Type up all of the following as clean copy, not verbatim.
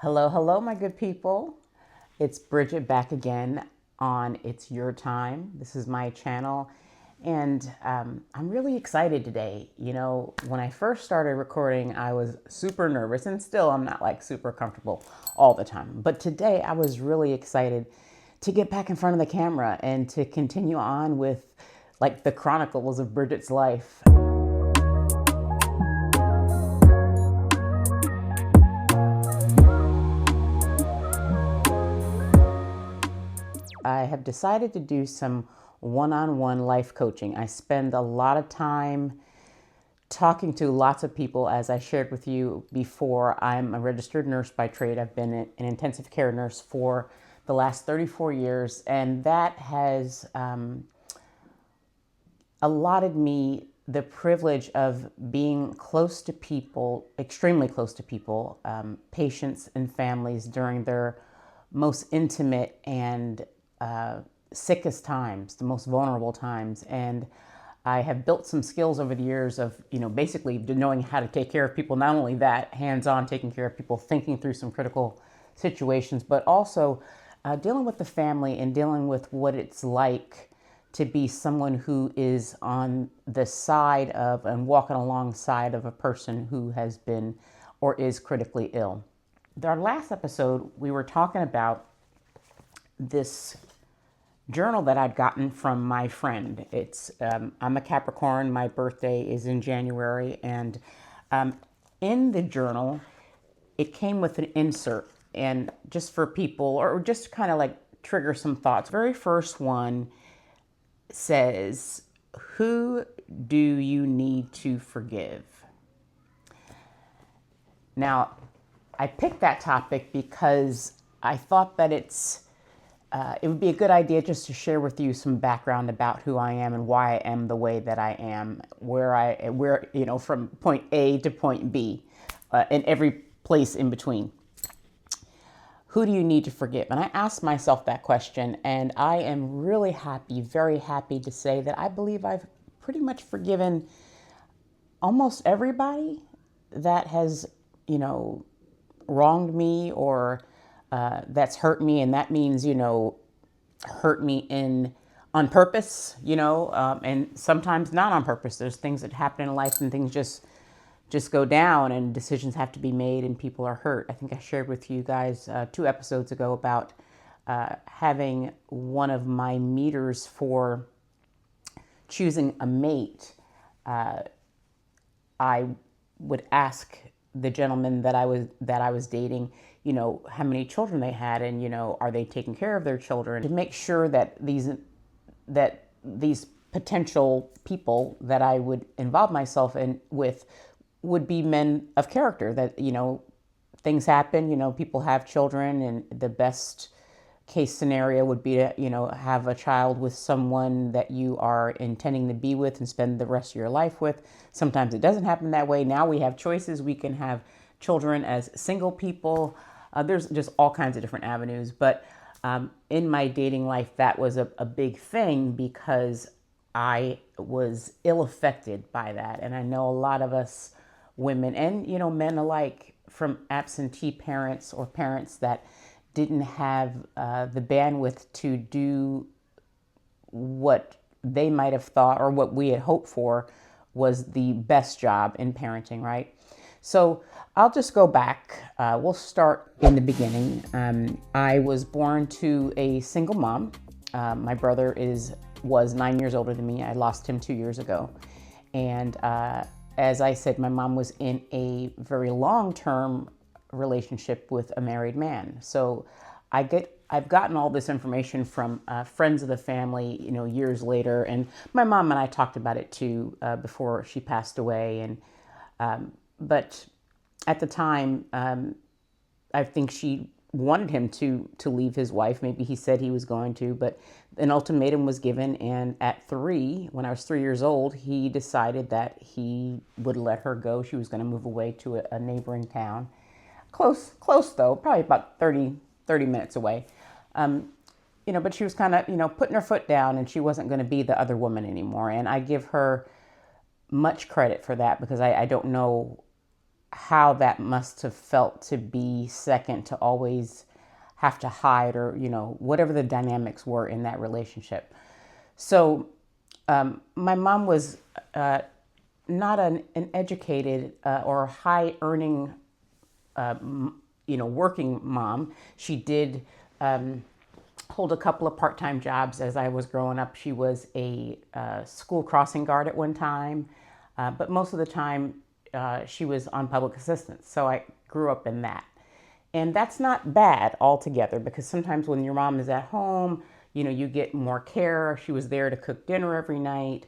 Hello, hello, my good people. It's Bridget back again on It's Your Time. This is my channel, and I'm really excited today. You know, when I first started recording, I was super nervous, and still I'm not like super comfortable all the time. But today I was really excited to get back in front of the camera and to continue on with like the chronicles of Bridget's life. I have decided to do some one-on-one life coaching. I spend a lot of time talking to lots of people. As I shared with you before, I'm a registered nurse by trade. I've been an intensive care nurse for the last 34 years, and that has allotted me the privilege of being close to people, extremely close to people, patients and families during their most intimate and sickest times, the most vulnerable times. And I have built some skills over the years of, basically knowing how to take care of people. Not only that, hands-on taking care of people, thinking through some critical situations, but also dealing with the family and dealing with what it's like to be someone who is on the side of and walking alongside of a person who has been or is critically ill. Our last episode, we were talking about this journal that I'd gotten from my friend. I'm a Capricorn. My birthday is in January, and in the journal, it came with an insert, and just for people, or just kind of like trigger some thoughts. The very first one says, "Who do you need to forgive?" Now, I picked that topic because I thought that it would be a good idea just to share with you some background about who I am and why I am the way that I am, where from point A to point B, and every place in between. Who do you need to forgive? And I asked myself that question, and I am really happy, very happy to say that I believe I've pretty much forgiven almost everybody that has, wronged me or that's hurt me. And that means, hurt me on purpose, and sometimes not on purpose. There's things that happen in life and things just go down and decisions have to be made and people are hurt. I think I shared with you guys 2 episodes ago about having one of my meters for choosing a mate. I would ask the gentleman that I was dating, how many children they had, and are they taking care of their children, to make sure that these potential people that I would involve myself with would be men of character. That things happen, people have children, and the best case scenario would be to have a child with someone that you are intending to be with and spend the rest of your life with. Sometimes it doesn't happen that way. Now we have choices. We can have children as single people. There's just all kinds of different avenues. But in my dating life, that was a big thing because I was ill-affected by that. And I know a lot of us women and men alike, from absentee parents or parents that didn't have the bandwidth to do what they might have thought or what we had hoped for was the best job in parenting, right? So I'll just go back. We'll start in the beginning. I was born to a single mom. My brother was 9 years older than me. I lost him 2 years ago. And as I said, my mom was in a very long-term relationship with a married man. So I've gotten all this information from friends of the family, years later. And my mom and I talked about it too before she passed away. And but at the time, I think she wanted him to leave his wife. Maybe he said he was going to, but an ultimatum was given. And when I was 3 years old, he decided that he would let her go. She was going to move away to a neighboring town. Close though, probably about 30 minutes away. But she was kind of, putting her foot down, and she wasn't going to be the other woman anymore. And I give her much credit for that because I don't know how that must have felt to be second, to always have to hide, or whatever the dynamics were in that relationship. So my mom was not an educated or high earning working mom. She did hold a couple of part-time jobs as I was growing up. She was a school crossing guard at one time, but most of the time she was on public assistance. So I grew up in that. And that's not bad altogether, because sometimes when your mom is at home, you get more care. She was there to cook dinner every night.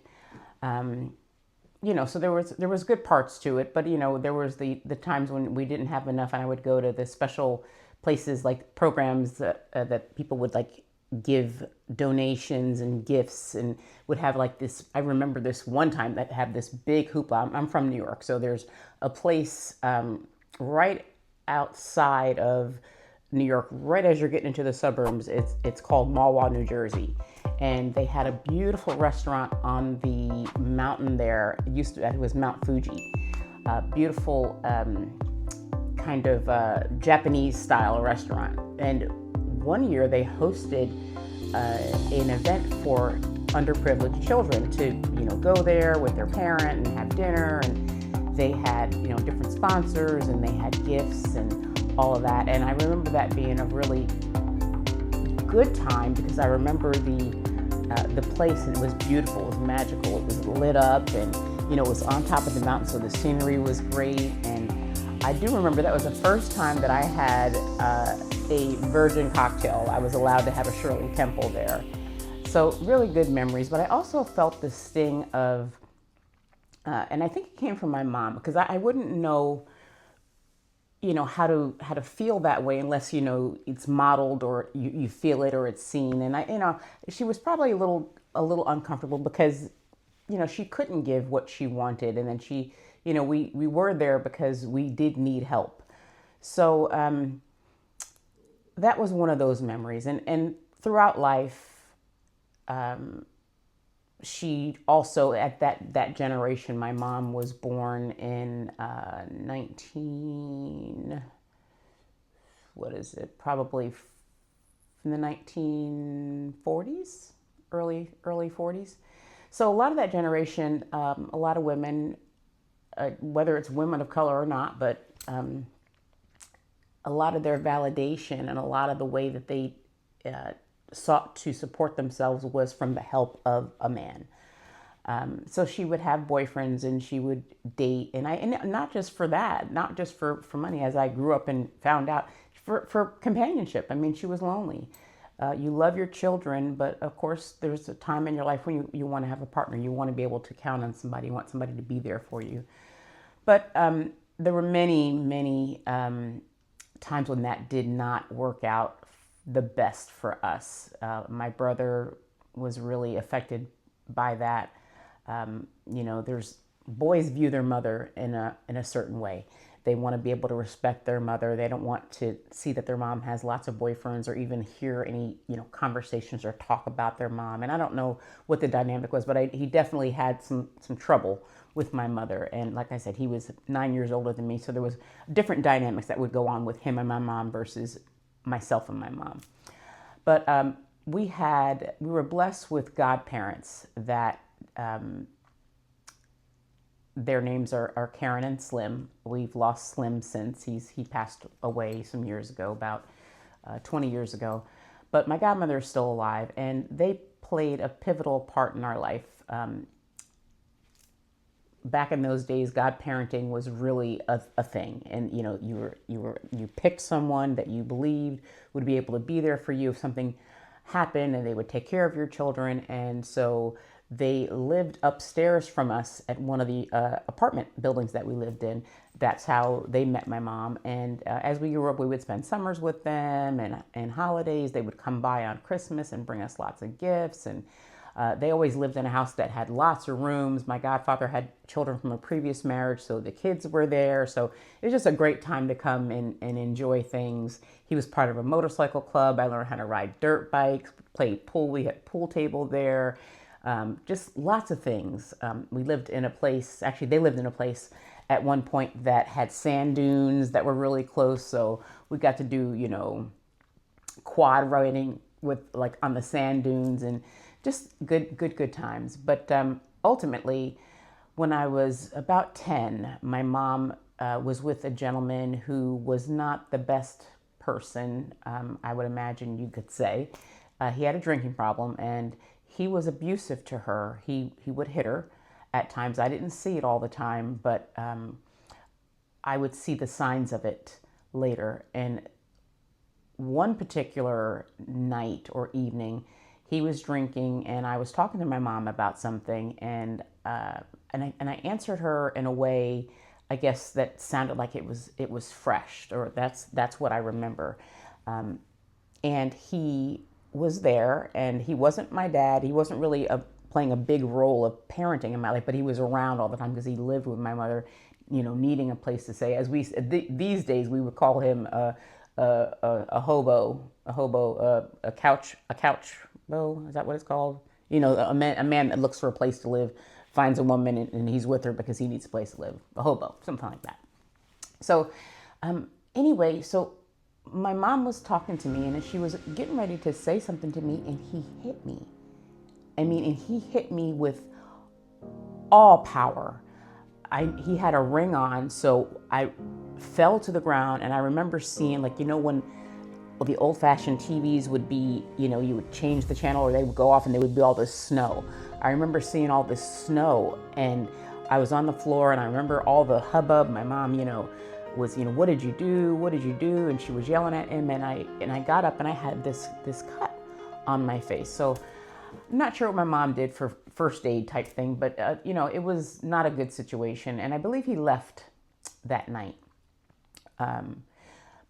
So there was good parts to it, but there was the times when we didn't have enough, and I would go to the special places, like programs that people would like give donations and gifts, and would have like this. I remember this one time that had this big hoopla. I'm from New York, so there's a place right outside of New York, right as you're getting into the suburbs. It's called Mahwah, New Jersey, and they had a beautiful restaurant on the mountain there. It was Mount Fuji, beautiful kind of Japanese style restaurant. And one year they hosted an event for underprivileged children to go there with their parent and have dinner, and they had different sponsors, and they had gifts and all of that. And I remember that being a really good time, because I remember the place, and it was beautiful, it was magical, it was lit up, and it was on top of the mountain, so the scenery was great. And I do remember that was the first time that I had a virgin cocktail. I was allowed to have a Shirley Temple there. So really good memories. But I also felt the sting of, and I think it came from my mom, because I wouldn't know, how to feel that way unless it's modeled, or you feel it, or it's seen. And she was probably a little uncomfortable, because she couldn't give what she wanted, and then she we were there because we did need help. So that was one of those memories. And throughout life, she also, at that generation, my mom was born in probably in the 1940s, early 40s. So a lot of that generation, a lot of women, whether it's women of color or not, but a lot of their validation and a lot of the way that they sought to support themselves was from the help of a man. So she would have boyfriends, and she would date, and not just for that, not just for money, as I grew up and found out, for companionship. I mean, she was lonely. You love your children, but of course there's a time in your life when you want to have a partner. You want to be able to count on somebody. You want somebody to be there for you. But there were many times when that did not work out the best for us. My brother was really affected by that. There's boys view their mother in a certain way. They want to be able to respect their mother. They don't want to see that their mom has lots of boyfriends, or even hear any conversations or talk about their mom. And I don't know what the dynamic was, but he definitely had some trouble with my mother. And like I said, he was 9 years older than me, so there was different dynamics that would go on with him and my mom versus myself and my mom. But we were blessed with godparents that their names are Karen and Slim. We've lost Slim since. He passed away some years ago, about 20 years ago. But my godmother is still alive, and they played a pivotal part in our life. Back in those days, godparenting was really a thing, and you picked someone that you believed would be able to be there for you if something happened, and they would take care of your children. And so they lived upstairs from us at one of the apartment buildings that we lived in. That's how they met my mom. And as we grew up, we would spend summers with them, and holidays. They would come by on Christmas and bring us lots of gifts. And they always lived in a house that had lots of rooms. My godfather had children from a previous marriage, so the kids were there. So it was just a great time to come and enjoy things. He was part of a motorcycle club. I learned how to ride dirt bikes, play pool. We had a pool table there. Just lots of things. We lived in a place, actually they lived in a place at one point that had sand dunes that were really close. So we got to do, quad riding with like on the sand dunes and just good times. But ultimately, when I was about 10, my mom was with a gentleman who was not the best person, I would imagine you could say. He had a drinking problem and he was abusive to her. He would hit her at times. I didn't see it all the time, but I would see the signs of it later. And one particular night or evening, he was drinking, and I was talking to my mom about something, and I answered her in a way, I guess, that sounded like it was fresh, or that's what I remember. And he was there, and he wasn't my dad. He wasn't really playing a big role of parenting in my life, but he was around all the time because he lived with my mother, needing a place to stay. As these days we would call him a hobo, a couch bo. Is that what it's called? A man that looks for a place to live, finds a woman, and he's with her because he needs a place to live. A hobo, something like that. So, anyway, so my mom was talking to me, and she was getting ready to say something to me, and he hit me. And he hit me with all power. He had a ring on, so I fell to the ground, and I remember seeing, when the old-fashioned TVs would be, you would change the channel or they would go off and there would be all this snow. I remember seeing all this snow, and I was on the floor, and I remember all the hubbub. My mom, was, what did you do? What did you do? And she was yelling at him, and I got up, and I had this cut on my face. So I'm not sure what my mom did for first aid type thing, but it was not a good situation, and I believe he left that night.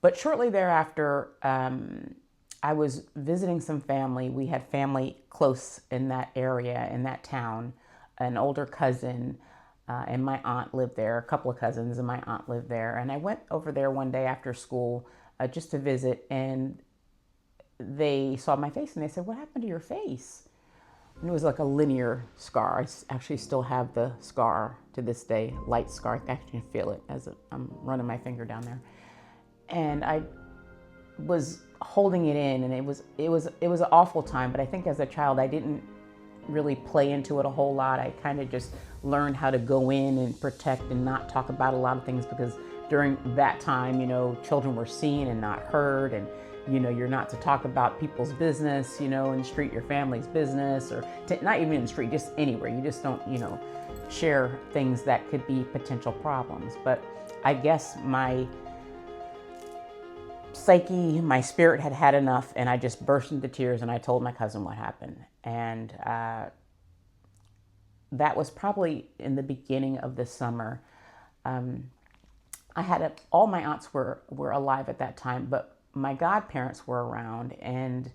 But shortly thereafter, I was visiting some family. We had family close in that area, in that town, an older cousin, and my aunt lived there, a couple of cousins, and my aunt lived there. And I went over there one day after school just to visit, and they saw my face, and they said, "What happened to your face?" And it was like a linear scar. I actually still have the scar to this day, light scar. I can feel it as I'm running my finger down there. And I was holding it in, and it was an awful time. But I think as a child, I didn't really play into it a whole lot. I kind of just learned how to go in and protect and not talk about a lot of things, because during that time, children were seen and not heard, and you're not to talk about people's business, in the street, your family's business, or not even in the street, just anywhere. You just don't, share things that could be potential problems. But I guess my psyche, my spirit had had enough, and I just burst into tears, and I told my cousin what happened. And that was probably in the beginning of the summer. I had all my aunts were alive at that time, but my godparents were around, and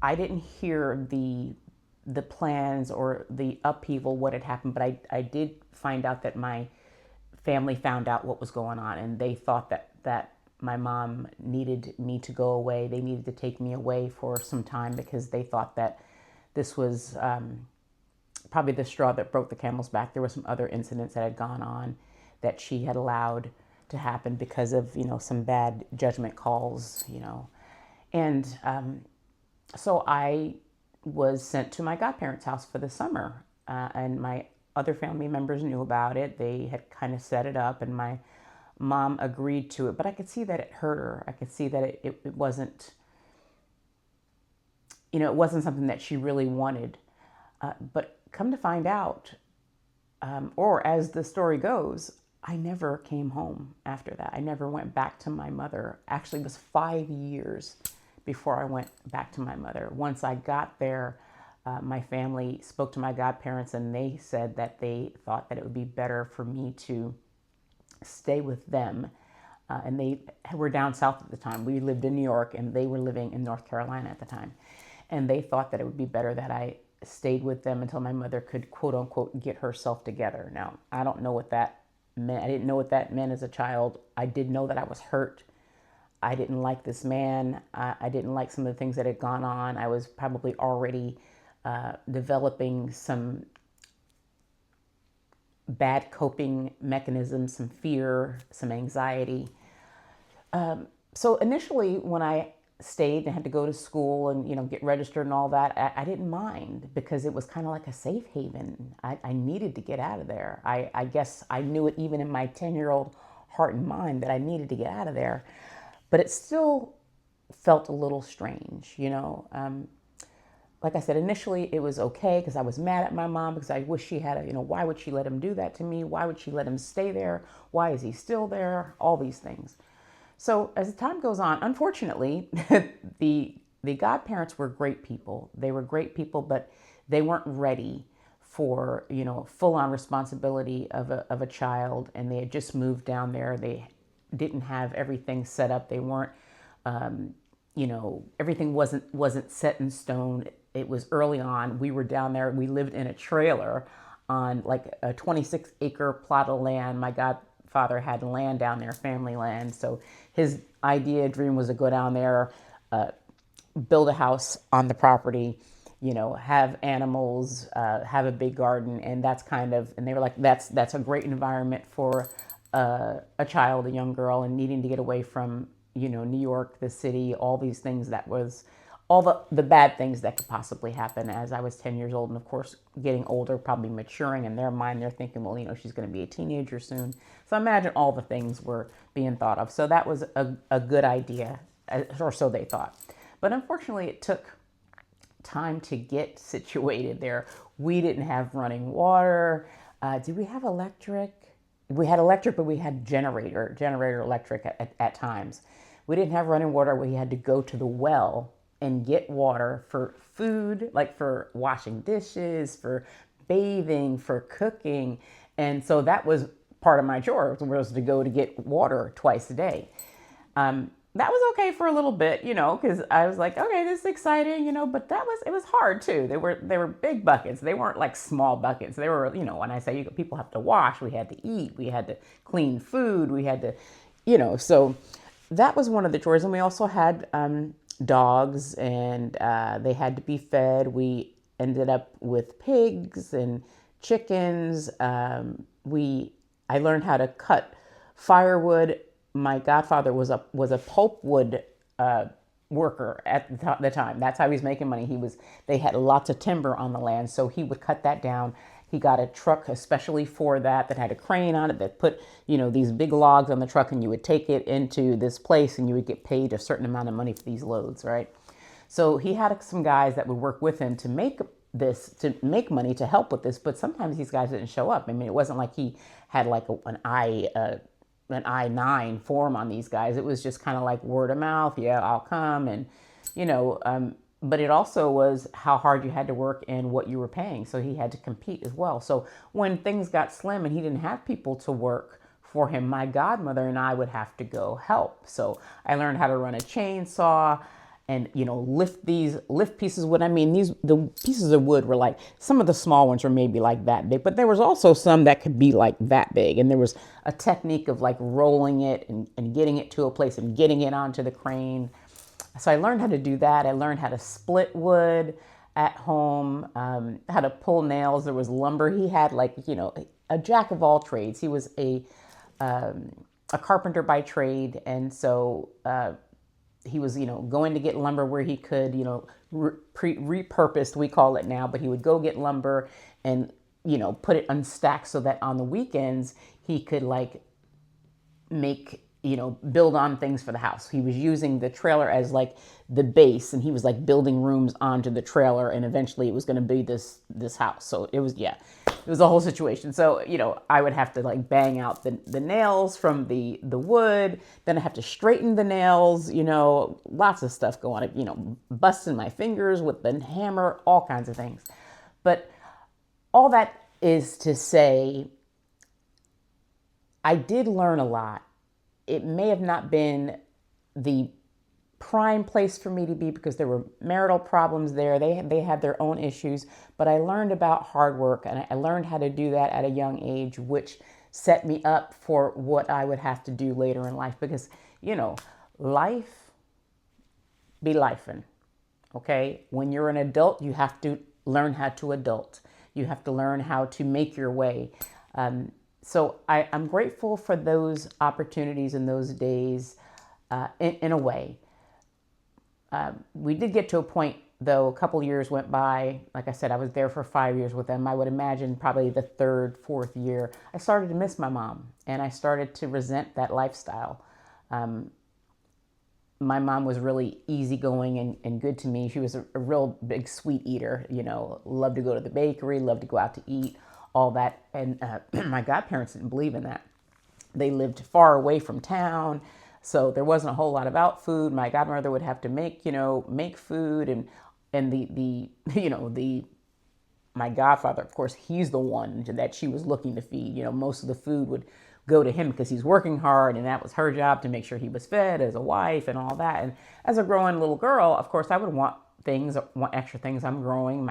I didn't hear the plans or the upheaval, what had happened, but I did find out that my family found out what was going on, and they thought that my mom needed me to go away. They needed to take me away for some time because they thought that this was probably the straw that broke the camel's back. There were some other incidents that had gone on that she had allowed to happen because of, some bad judgment calls, And so I was sent to my godparents' house for the summer, and my other family members knew about it. They had kind of set it up, and my mom agreed to it, but I could see that it hurt her. I could see that it wasn't, it wasn't something that she really wanted. But come to find out, or as the story goes, I never came home after that. I never went back to my mother. Actually, it was 5 years before I went back to my mother. Once I got there, my family spoke to my godparents, and they said that they thought that it would be better for me to stay with them. And they were down south at the time. We lived in New York, and they were living in North Carolina at the time. And they thought that it would be better that I stayed with them until my mother could, quote unquote, get herself together. Now, I don't know what that meant. I didn't know what that meant as a child. I did know that I was hurt. I didn't like this man. I didn't like some of the things that had gone on. I was probably already developing some bad coping mechanisms, some fear, some anxiety. So initially, when I stayed and had to go to school and get registered and all that, I didn't mind because it was kind of like a safe haven. I needed to get out of there. I guess I knew it even in my 10-year-old heart and mind that I needed to get out of there, but it still felt a little strange. Like I said, initially it was okay because I was mad at my mom because I wish she had why would she let him do that to me? Why would she let him stay there? Why is he still there? All these things. So as the time goes on, unfortunately, the godparents were great people. They were great people, but they weren't ready for full on responsibility of a child, and they had just moved down there. They didn't have everything set up. They weren't, everything wasn't set in stone. It was early on. We were down there. We lived in a trailer on like a 26-acre plot of land. My godfather had land down there, family land. So his dream was to go down there, build a house on the property, have animals, have a big garden. And that's and they were like, that's a great environment for a child, a young girl, and needing to get away from, New York, the city, all these things. That was all the bad things that could possibly happen as I was 10 years old. And of course, getting older, probably maturing in their mind, they're thinking, well, she's going to be a teenager soon. So imagine all the things were being thought of. So that was a good idea, or so they thought. But unfortunately, it took time to get situated there. We didn't have running water. Did we have electric? We had electric, but we had generator electric at times. We didn't have running water. We had to go to the well and get water for food, like for washing dishes, for bathing, for cooking. And so that was part of my chore, was to go to get water twice a day. That was okay for a little bit, because I was like, okay, this is exciting, but it was hard too. They were big buckets. They weren't like small buckets. They were, when I say people have to wash, we had to eat, we had to clean food, we had to, so that was one of the chores. And we also had dogs, and they had to be fed. We ended up with pigs and chickens. I learned how to cut firewood. My godfather was a pulpwood worker at the time. That's how he was making money. They had lots of timber on the land, so he would cut that down. He got a truck especially for that had a crane on it that put, these big logs on the truck, and you would take it into this place and you would get paid a certain amount of money for these loads, right? So he had some guys that would work with him to make money to help with this, but sometimes these guys didn't show up. I mean, it wasn't like he had like an I-9 form on these guys. It was just kind of like word of mouth. Yeah, I'll come. And, but it also was how hard you had to work and what you were paying. So he had to compete as well. So when things got slim and he didn't have people to work for him, my godmother and I would have to go help. So I learned how to run a chainsaw and, lift pieces of wood. I mean, the pieces of wood were like, some of the small ones were maybe like that big, but there was also some that could be like that big. And there was a technique of like rolling it and getting it to a place and getting it onto the crane. So I learned how to do that. I learned how to split wood at home, how to pull nails. There was lumber. He had like, a jack of all trades. He was a carpenter by trade. And so, he was, going to get lumber where he could, repurposed, we call it now, but he would go get lumber and, put it unstacked so that on the weekends he could like make, build on things for the house. He was using the trailer as like the base, and he was like building rooms onto the trailer, and eventually it was going to be this house. So it was a whole situation. So, I would have to like bang out the nails from the wood. Then I have to straighten the nails, lots of stuff going on, busting my fingers with the hammer, all kinds of things. But all that is to say, I did learn a lot. It may have not been the prime place for me to be because there were marital problems there. They had their own issues, but I learned about hard work, and I learned how to do that at a young age, which set me up for what I would have to do later in life because, life be lifing, okay? When you're an adult, you have to learn how to adult. You have to learn how to make your way. So I'm grateful for those opportunities and those days in a way. We did get to a point, though, a couple years went by. Like I said, I was there for 5 years with them. I would imagine probably the third, fourth year, I started to miss my mom and I started to resent that lifestyle. My mom was really easygoing and good to me. She was a real big sweet eater, loved to go to the bakery, loved to go out to eat, all that. And my godparents didn't believe in that. They lived far away from town, so there wasn't a whole lot about food. My godmother would have to make food, and the the my godfather, of course, he's the one that she was looking to feed. Most of the food would go to him because he's working hard, and that was her job to make sure he was fed as a wife and all that. And as a growing little girl, of course, I would want extra things. I'm growing,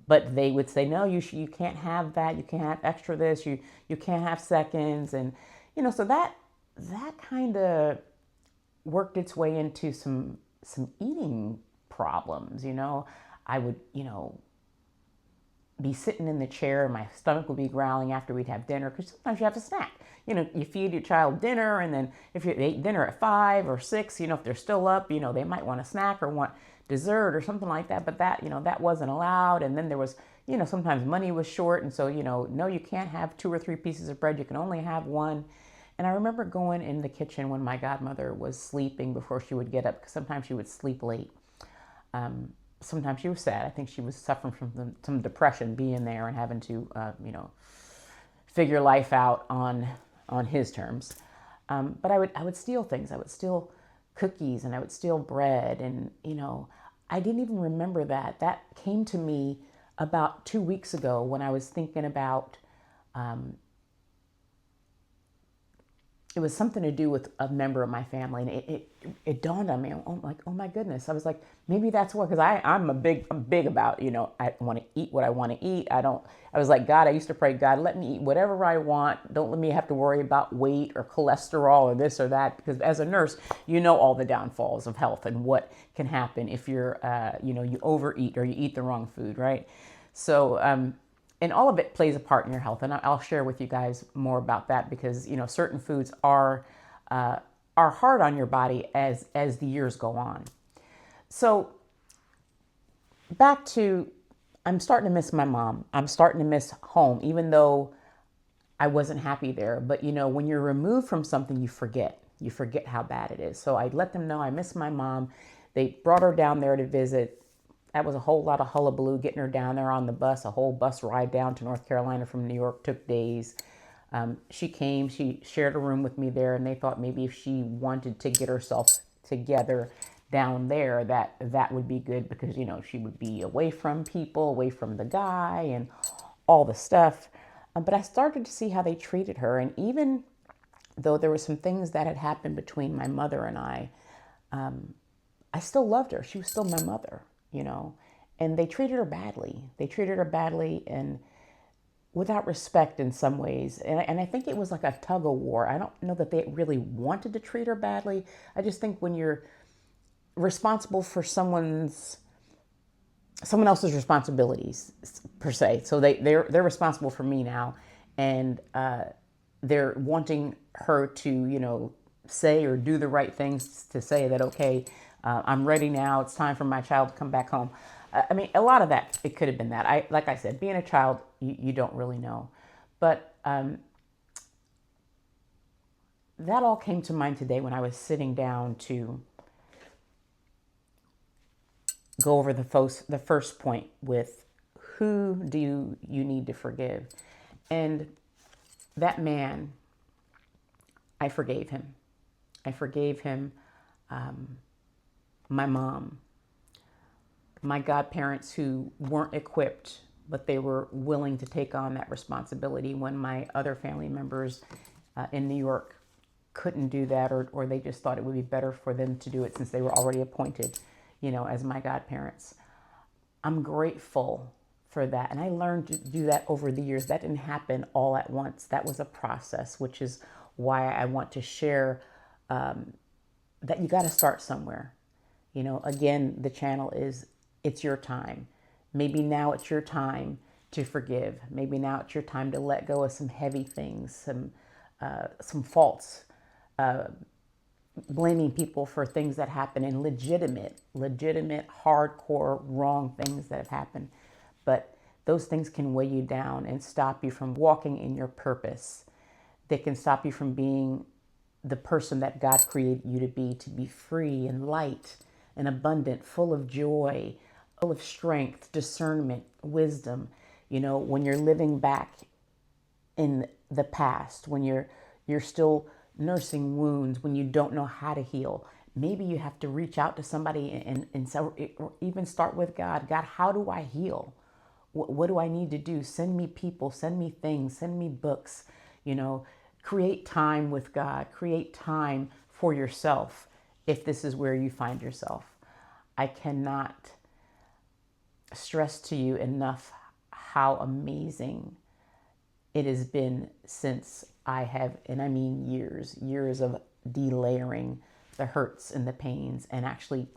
but they would say, no, you can't have that. You can't have extra this. You can't have seconds, and so that kind of worked its way into some eating problems. I would be sitting in the chair and my stomach would be growling after we'd have dinner, because sometimes you have a snack. You feed your child dinner, and then if you ate dinner at 5 or 6, if they're still up, they might want a snack or want dessert or something like that. But that wasn't allowed. And then there was, sometimes money was short, and so no, you can't have 2 or 3 pieces of bread. You can only have one. And I remember going in the kitchen when my godmother was sleeping before she would get up, because sometimes she would sleep late. Sometimes she was sad. I think she was suffering from some depression, being there and having to, figure life out on his terms. But I would steal things. I would steal cookies and I would steal bread, and I didn't even remember that. That came to me about 2 weeks ago when I was thinking about. It was something to do with a member of my family, and it dawned on me. I'm like, oh my goodness! I was like, maybe that's why, because I'm big about, I want to eat what I want to eat. I was like, God, I used to pray, God, let me eat whatever I want. Don't let me have to worry about weight or cholesterol or this or that, because as a nurse, all the downfalls of health and what can happen if you're, you overeat or you eat the wrong food, right? So. And all of it plays a part in your health, and I'll share with you guys more about that, because certain foods are hard on your body as the years go on. So back to, I'm starting to miss my mom. I'm starting to miss home, even though I wasn't happy there. But when you're removed from something, you forget how bad it is. So I let them know I miss my mom. They brought her down there to visit. That was a whole lot of hullabaloo getting her down there on the bus. A whole bus ride down to North Carolina from New York took days. She came, she shared a room with me there, and they thought maybe if she wanted to get herself together down there, that would be good, because, she would be away from people, away from the guy and all the stuff. But I started to see how they treated her. And even though there were some things that had happened between my mother and I still loved her. She was still my mother. And they treated her badly. They treated her badly and without respect in some ways. And I think it was like a tug of war. I don't know that they really wanted to treat her badly. I just think when you're responsible for someone else's responsibilities, per se. So they're responsible for me now, and they're wanting her to, say or do the right things to say that, okay, I'm ready now. It's time for my child to come back home. I mean, a lot of that, it could have been that. Like I said, being a child, you don't really know. But that all came to mind today when I was sitting down to go over the first point with, who do you need to forgive? And that man, I forgave him. I forgave him. My mom, my godparents, who weren't equipped, but they were willing to take on that responsibility when my other family members in New York couldn't do that, or they just thought it would be better for them to do it since they were already appointed, as my godparents. I'm grateful for that. And I learned to do that over the years. That didn't happen all at once. That was a process, which is why I want to share that you got to start somewhere. Again, the channel is, it's your time. Maybe now it's your time to forgive. Maybe now it's your time to let go of some heavy things, some faults, blaming people for things that happen, and legitimate, hardcore, wrong things that have happened. But those things can weigh you down and stop you from walking in your purpose. They can stop you from being the person that God created you to be free and light and abundant, full of joy, full of strength, discernment, wisdom. You know, when you're living back in the past, when you're still nursing wounds, when you don't know how to heal, maybe you have to reach out to somebody and so, or even start with God. God, how do I heal? What do I need to do? Send me people, send me things, send me books, you know, create time with God, create time for yourself if this is where you find yourself. I cannot stress to you enough how amazing it has been since I have, and I mean years of delayering the hurts and the pains, and actually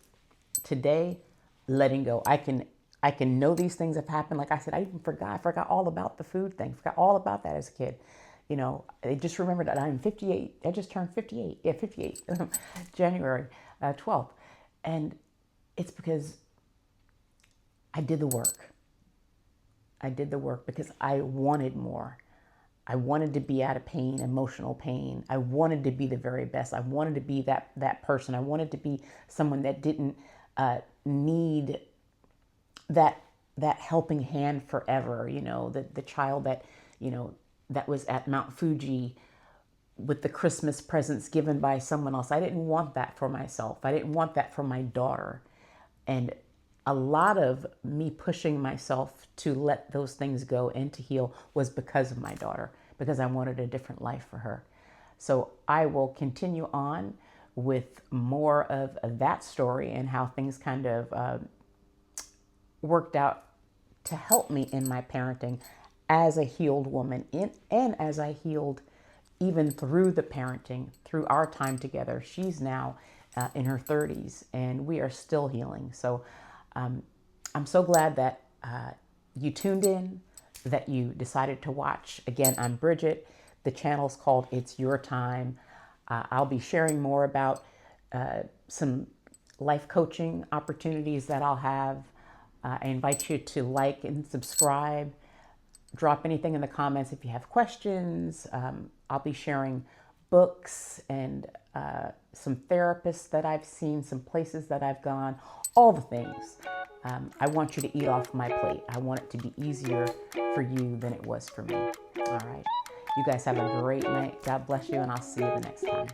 today letting go. I can know these things have happened. Like I said, I forgot all about the food thing. Forgot all about that as a kid. You know, I just remembered that I'm 58. I just turned 58. Yeah, 58, January 12th. And it's because I did the work. I did the work because I wanted more. I wanted to be out of pain, emotional pain. I wanted to be the very best. I wanted to be that person. I wanted to be someone that didn't need that helping hand forever. You know, the child that, you know, that was at Mount Fuji with the Christmas presents given by someone else. I didn't want that for myself. I didn't want that for my daughter. And a lot of me pushing myself to let those things go and to heal was because of my daughter, because I wanted a different life for her. So I will continue on with more of that story and how things kind of worked out to help me in my parenting as a healed woman, and as I healed even through the parenting, through our time together. She's now in her 30s and we are still healing. So I'm so glad that you tuned in, that you decided to watch. Again, I'm Bridget. The channel's called It's Your Time. I'll be sharing more about some life coaching opportunities that I'll have. I invite you to like and subscribe. Drop anything in the comments if you have questions. I'll be sharing books and some therapists that I've seen, some places that I've gone, all the things. I want you to eat off my plate. I want it to be easier for you than it was for me. All right. You guys have a great night. God bless you, and I'll see you the next time.